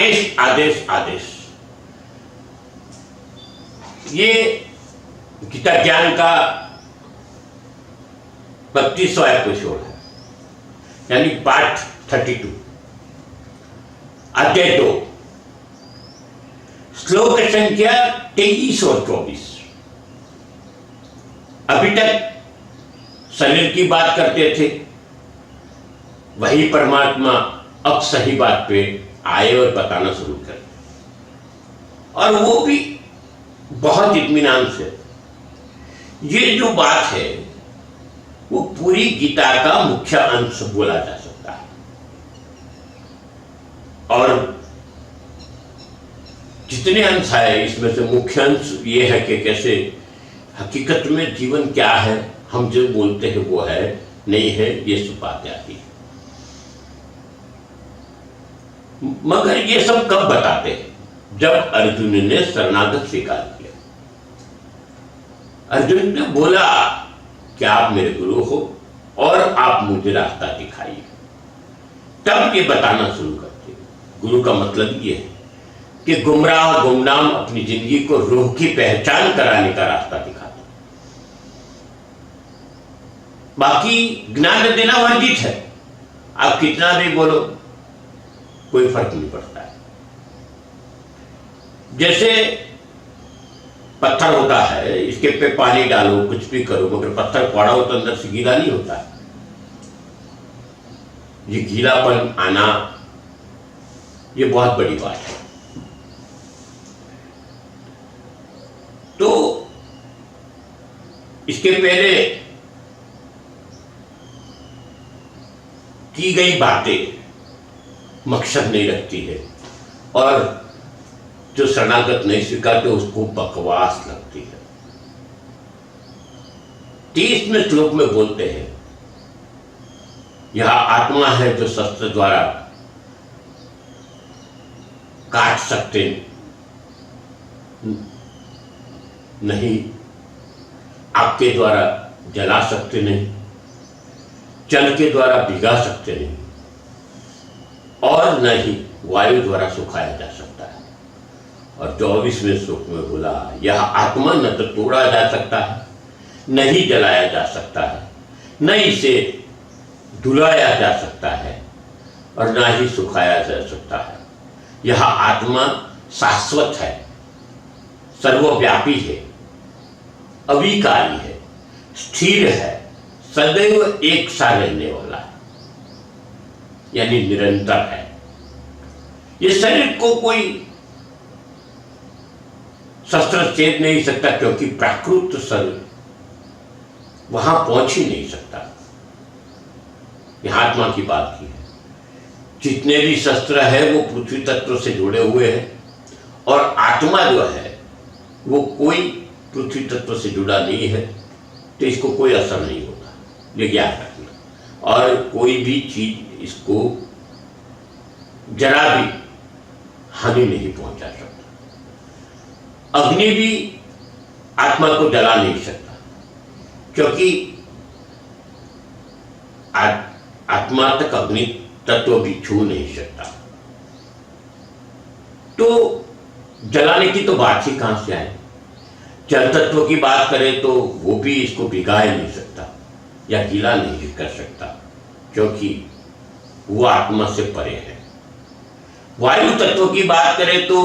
आदेश आदेश आदेश, ये गीता ज्ञान का 32वां एपिसोड है, यानी पार्ट 32, अध्याय 2, श्लोक संख्या 23 और 24। अभी तक शरीर की बात करते थे, वही परमात्मा अब सही बात पे आए और बताना शुरू कर, और वो भी बहुत इत्मीनान से। ये जो बात है वो पूरी गीता का मुख्य अंश बोला जा सकता है, और जितने अंश है इसमें से मुख्य अंश ये है कि कैसे हकीकत में जीवन क्या है, हम जो बोलते हैं वो है नहीं है, ये सब बातें आती है। मगर ये सब कब बताते हैं? जब अर्जुन ने शरणागत स्वीकार किया। अर्जुन ने बोला कि आप मेरे गुरु हो और आप मुझे रास्ता दिखाइए, तब ये बताना शुरू करते। गुरु का मतलब ये है कि गुमराह गुमनाम अपनी जिंदगी को रूह की पहचान कराने का रास्ता दिखाते। बाकी ज्ञान देना वर्जित है, आप कितना भी बोलो कोई फर्क नहीं पड़ता है। जैसे पत्थर होता है, इसके पे पानी डालो, कुछ भी करो, मगर पत्थर कड़ा हो तो अंदर से गीला नहीं होता है। ये गीलापन आना ये बहुत बड़ी बात है। तो इसके पहले की गई बातें मकसद नहीं रखती है, और जो शरणागत नहीं स्वीकारते उसको बकवास लगती है। 30वें श्लोक में बोलते हैं, यह आत्मा है जो शस्त्र द्वारा काट सकते नहीं, आपके द्वारा जला सकते नहीं, जल के द्वारा भिगा सकते नहीं, और न ही वायु द्वारा सुखाया जा सकता है। और 24वें श्लोक में बोला, यह आत्मा न तो तोड़ा जा सकता है, न ही जलाया जा सकता है, न इसे धुलाया जा सकता है, और न ही सुखाया जा सकता है। यह आत्मा शाश्वत है, सर्वव्यापी है, अविकारी है, स्थिर है, सदैव एक सा रहने वाला है, यानी निरंतर है। ये शरीर को कोई शस्त्र छेद नहीं सकता, क्योंकि प्राकृत शरीर वहां पहुंच ही नहीं सकता। यह आत्मा की बात की है। जितने भी शस्त्र है वो पृथ्वी तत्व से जुड़े हुए हैं, और आत्मा जो है वो कोई पृथ्वी तत्व से जुड़ा नहीं है, तो इसको कोई असर नहीं होता, ये ज्ञान रखना। और कोई भी चीज इसको जरा भी हानि नहीं पहुंचा सकता। अग्नि भी आत्मा को जला नहीं सकता, क्योंकि आत्मा तक अग्नि तत्व भी छू नहीं सकता। तो जलाने की तो बात ही कहां से आए? जल तत्व की बात करें तो वो भी इसको भिगा ही नहीं सकता या गीला नहीं कर सकता, क्योंकि वो आत्मा से परे है। वायु तत्व की बात करें तो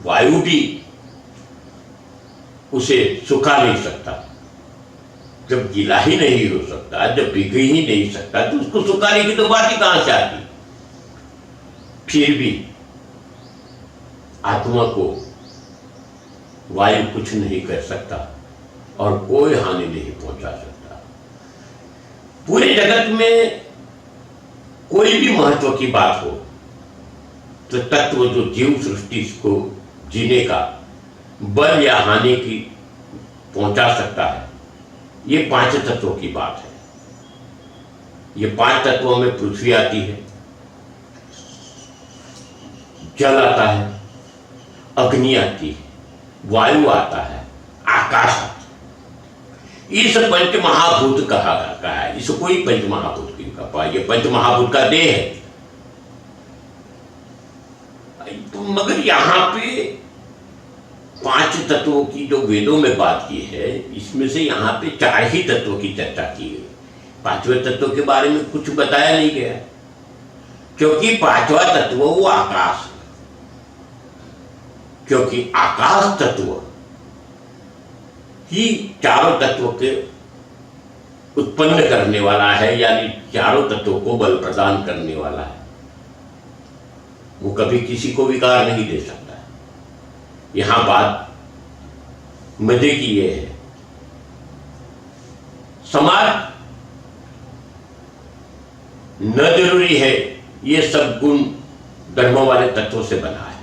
वायु भी उसे सुखा नहीं सकता। जब गीला ही नहीं हो सकता, जब भिग ही नहीं सकता, तो उसको सुखाने की तो बात ही कहां से आती? फिर भी आत्मा को वायु कुछ नहीं कर सकता और कोई हानि नहीं पहुंचा सकता। पूरे जगत में कोई भी महत्व की बात हो तो तत्व जो जीव सृष्टि को जीने का बल या हानि की पहुंचा सकता है, ये 5 तत्वों की बात है। ये 5 तत्वों में पृथ्वी आती है, जल आता है, अग्नि आती है, वायु आता है, आकाश आता है। इस पंच महाभूत कहा है। इसको कोई पंच महाभूत क्यों कहा? ये पंच महाभूत का देह है। तो मगर यहाँ पे 5 तत्वों की जो वेदों में बात की है, इसमें से यहाँ पे 4 ही तत्वों की चर्चा की गई। 5वें तत्व के बारे में कुछ बताया नहीं गया, क्योंकि 5वां तत्व वो आकाश है। क्योंकि आकाश तत्व ही चारों तत्वों के उत्पन्न करने वाला है, यानी चारों तत्वों को बल प्रदान करने वाला है। वो कभी किसी को विकार नहीं दे सकता है। यहां बात मजे की ये है, समाज न जरूरी है ये सब गुण धर्मों वाले तत्वों से बना है,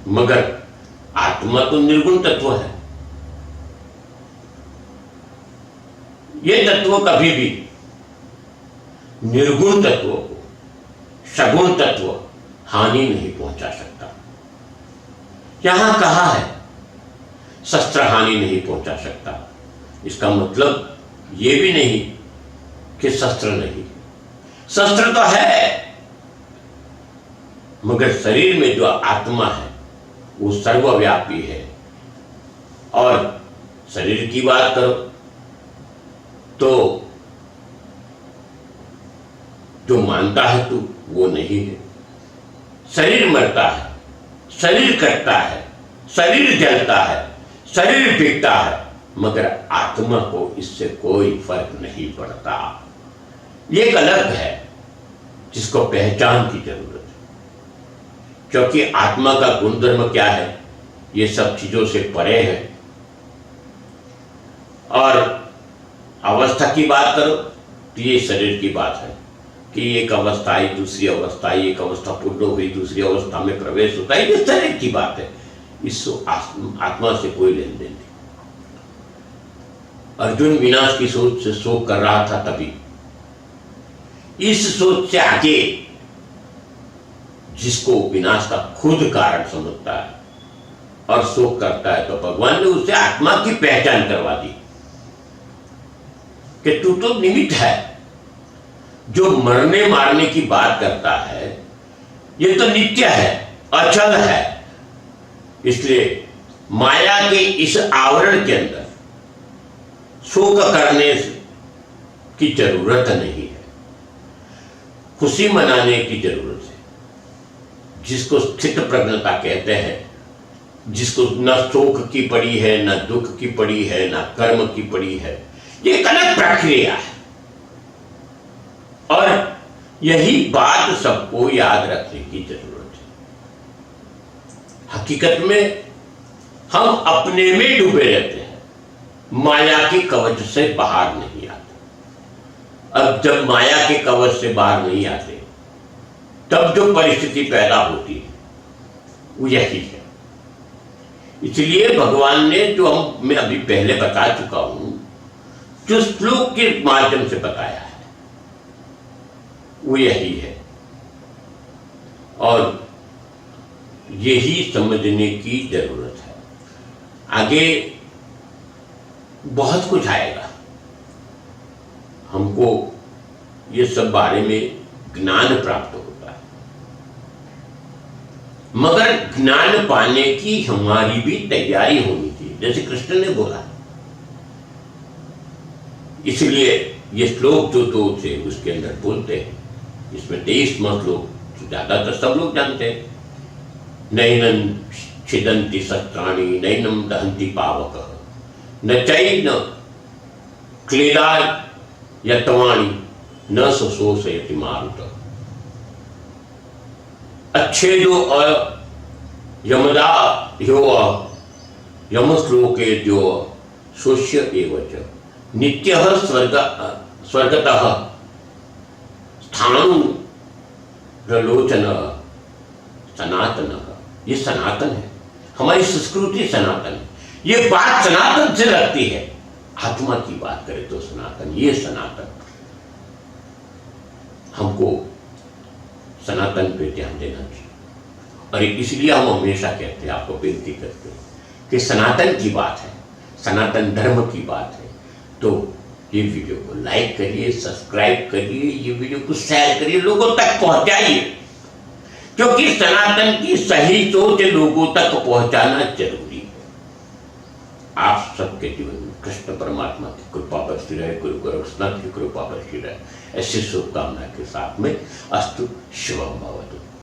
मगर आत्मा तो निर्गुण तत्व है। ये तत्व कभी भी निर्गुण तत्व को सगुण तत्व हानि नहीं पहुंचा सकता। यहां कहा है शस्त्र हानि नहीं पहुंचा सकता, इसका मतलब यह भी नहीं कि शस्त्र नहीं, शस्त्र तो है, मगर शरीर में जो आत्मा है वो सर्वव्यापी है। और शरीर की बात करो तो जो मानता है तू वो नहीं है। शरीर मरता है, शरीर कटता है, शरीर जलता है, शरीर बिकता है, मगर आत्मा को इससे कोई फर्क नहीं पड़ता। ये एक अलग है जिसको पहचान की जरूरत है, क्योंकि आत्मा का गुणधर्म क्या है ये सब चीजों से परे है। और अवस्था की बात करो तो ये शरीर की बात है कि एक अवस्था आई, दूसरी अवस्था आई, एक अवस्था पूर्ण हो गई, दूसरी अवस्था में प्रवेश होता है, ये शरीर की बात है। इस आत्मा से कोई लेन देन नहीं। अर्जुन विनाश की सोच से शोक कर रहा था, तभी इस सोच से आगे जिसको विनाश का खुद कारण समझता है और शोक करता है, तो भगवान ने उसे आत्मा की पहचान करवा दी कि तू तो निमित्त है। जो मरने मारने की बात करता है ये तो नित्य है, अचल है, इसलिए माया के इस आवरण के अंदर शोक करने की जरूरत नहीं है, खुशी मनाने की जरूरत है। जिसको स्थित प्रज्ञता कहते हैं, जिसको न शोक की पड़ी है, न दुख की पड़ी है, न कर्म की पड़ी है, ये एक अलग प्रक्रिया है। और यही बात सबको याद रखने की जरूरत है। हकीकत में हम अपने में डूबे रहते हैं, माया के कवच से बाहर नहीं आते। अब जब माया के कवच से बाहर नहीं आते, तब जो परिस्थिति पैदा होती है वो यही है। इसलिए भगवान ने जो मैं अभी पहले बता चुका हूं, जो श्लोक के माध्यम से बताया है वो यही है, और यही समझने की जरूरत है। आगे बहुत कुछ आएगा, हमको ये सब बारे में ज्ञान प्राप्त होता है, मगर ज्ञान पाने की हमारी भी तैयारी होनी चाहिए, जैसे कृष्ण ने बोला। इसलिए ये श्लोक जो दो थे उसके अंदर बोलते हैं, इसमें 23वां श्लोक ज्यादातर सब लोग जानते हैं। नैनं छिदन्ति शस्त्राणि नैनं दहन्ति पावकः न चैन क्लेदा यत्वाणि न शोषयति मारुतः। अच्छेदो यमदा ह्यो यम श्लोके जो शोष्य एवच नित्यः स्वर्गतः स्थाणु रलोचन सनातन। ये सनातन है, हमारी संस्कृति सनातन है, ये बात सनातन से लगती है। आत्मा की बात करें तो सनातन, ये सनातन, हमको सनातन पे ध्यान देना चाहिए। और इसलिए हम हमेशा कहते हैं, आपको विनती करते हैं कि सनातन की बात है, सनातन धर्म की बात है, तो ये वीडियो को लाइक करिए, सब्सक्राइब करिए, ये वीडियो को शेयर करिए, लोगों तक पहुंचाइए, क्योंकि सनातन की सही सोच लोगों तक पहुंचाना जरूरी है। आप सबके जीवन में कृष्ण परमात्मा की कृपा बरसी रहे, गुरु गोरक्षनाथ की कृपा बरसी रहे, ऐसी शुभकामना के साथ में अस्तु, शुभम भवतु।